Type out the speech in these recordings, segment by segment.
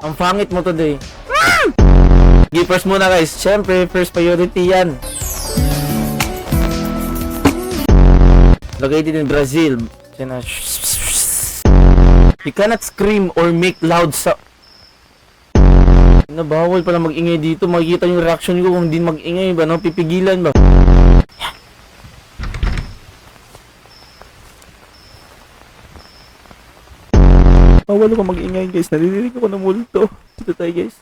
Ang pangit mo today. Sige, first muna guys. Siyempre, first priority yan. Located in Brazil. You cannot scream or make loud sound. Bawal pala mag-ingay dito. Makikita yung reaction ko kung hindi mag-ingay ba, no? Pipigilan ba? Bawal ko mag-ingay guys. Naririnig ako ng multo. Dito tayo guys.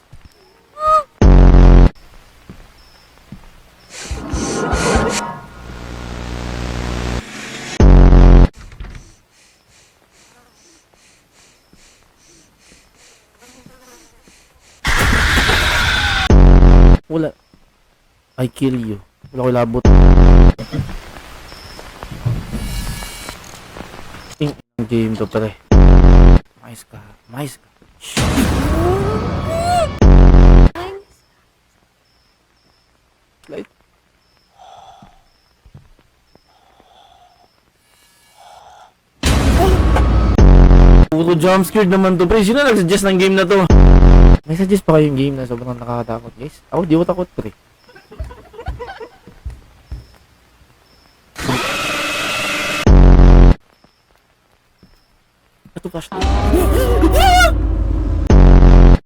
Wala. I kill you. Wala ko labot. Ang game to pare. Mais ka. Mais ka. Light. Puro jumpscare naman to pre. Sino nag-suggest ng game na to? May suggest pa kayong game na sobrang nakakatakot guys? Ako di ko takot pre. Ito flash.